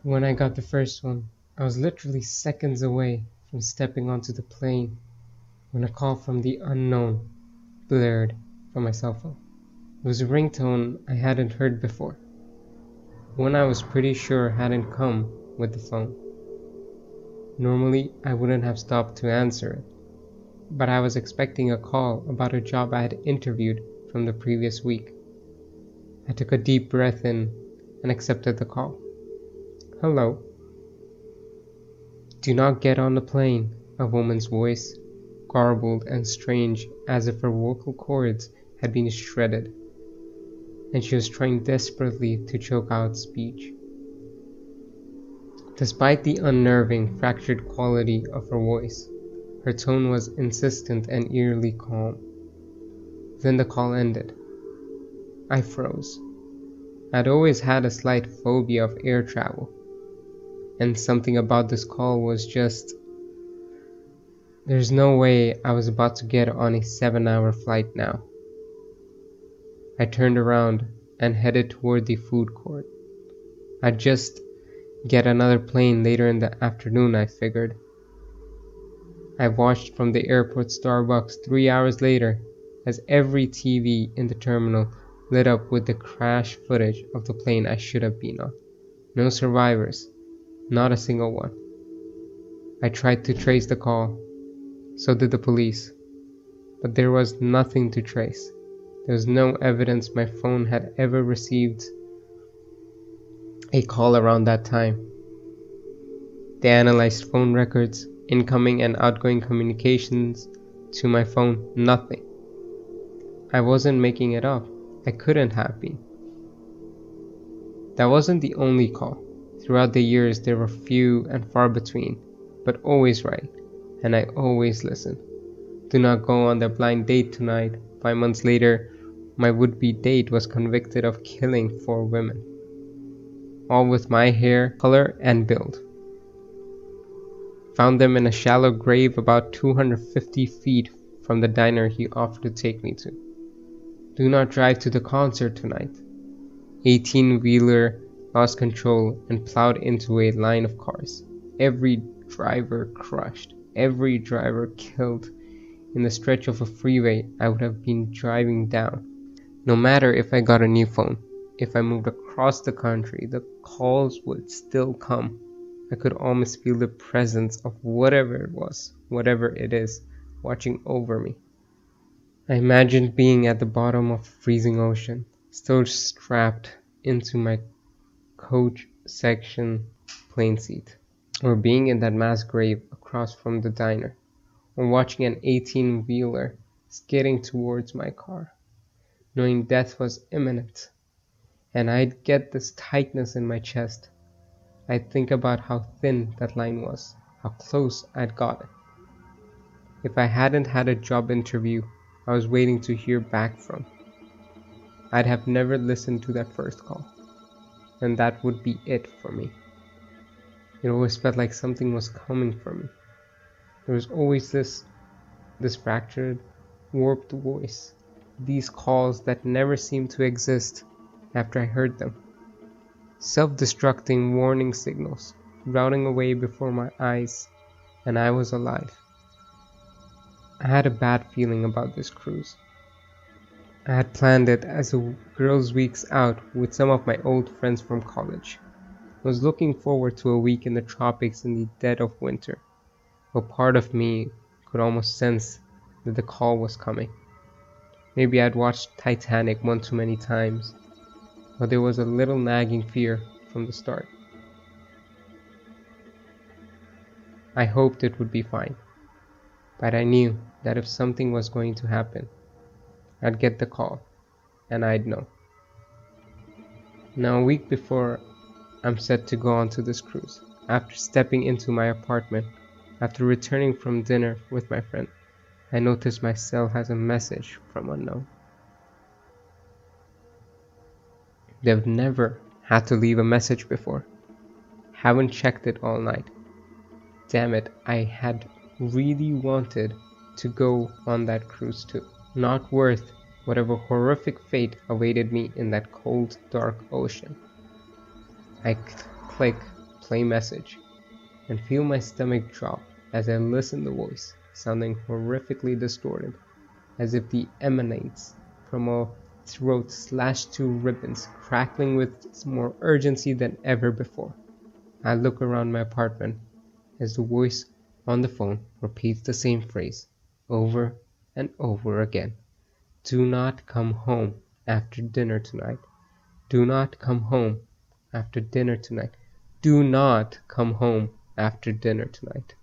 When I got the first one, I was literally seconds away from stepping onto the plane when a call from the unknown blared from my cell phone. It was a ringtone I hadn't heard before, one I was pretty sure hadn't come with the phone. Normally, I wouldn't have stopped to answer it, but I was expecting a call about a job I had interviewed from the previous week. I took a deep breath in and accepted the call. "Hello." "Do not get on the plane," a woman's voice, garbled and strange as if her vocal cords had been shredded, and she was trying desperately to choke out speech. Despite the unnerving, fractured quality of her voice, her tone was insistent and eerily calm. Then the call ended. I froze. I'd always had a slight phobia of air travel, and something about this call was just... There's no way I was about to get on a 7-hour flight now. I turned around and headed toward the food court. I'd just get another plane later in the afternoon, I figured. I watched from the airport Starbucks 3 hours later as every TV in the terminal lit up with the crash footage of the plane I should have been on. No survivors, not a single one. I tried to trace the call. So did the police. But there was nothing to trace. There was no evidence my phone had ever received a call around that time. They analyzed phone records, incoming and outgoing communications to my phone, nothing. I wasn't making it up. I couldn't have been. That wasn't the only call. Throughout the years there were few and far between, but always right, and I always listened. "Do not go on that blind date tonight." 5 months later, my would-be date was convicted of killing 4 women, all with my hair, color, and build. Found them in a shallow grave about 250 feet from the diner he offered to take me to. "Do not drive to the concert tonight." 18-wheeler lost control and plowed into a line of cars. Every driver crushed, every driver killed in the stretch of a freeway I would have been driving down. No matter if I got a new phone, if I moved across the country, the calls would still come. I could almost feel the presence of whatever it was, whatever it is, watching over me. I imagined being at the bottom of a freezing ocean, still strapped into my coach section plane seat, or being in that mass grave across from the diner, or watching an 18-wheeler skidding towards my car, knowing death was imminent, and I'd get this tightness in my chest. I'd think about how thin that line was, how close I'd gotten. If I hadn't had a job interview I was waiting to hear back from, I'd have never listened to that first call, and that would be it for me. It always felt like something was coming for me. There was always this fractured, warped voice, these calls that never seemed to exist after I heard them. Self-destructing warning signals, routing away before my eyes, and I was alive. I had a bad feeling about this cruise. I had planned it as a girls' week's out with some of my old friends from college. I was looking forward to a week in the tropics in the dead of winter, but part of me could almost sense that the call was coming. Maybe I'd watched Titanic one too many times, but there was a little nagging fear from the start. I hoped it would be fine, but I knew that if something was going to happen, I'd get the call, and I'd know. Now a week before I'm set to go onto this cruise, after stepping into my apartment, after returning from dinner with my friend, I notice my cell has a message from unknown. They've never had to leave a message before. Haven't checked it all night. Damn it, I had really wanted to go on that cruise too. Not worth whatever horrific fate awaited me in that cold, dark ocean. I click play message, and feel my stomach drop as I listen to the voice, sounding horrifically distorted, as if it emanates from a throat slashed to ribbons, crackling with more urgency than ever before. I look around my apartment as the voice on the phone repeats the same phrase over and over again. Do not come home after dinner tonight. Do not come home after dinner tonight. Do not come home after dinner tonight.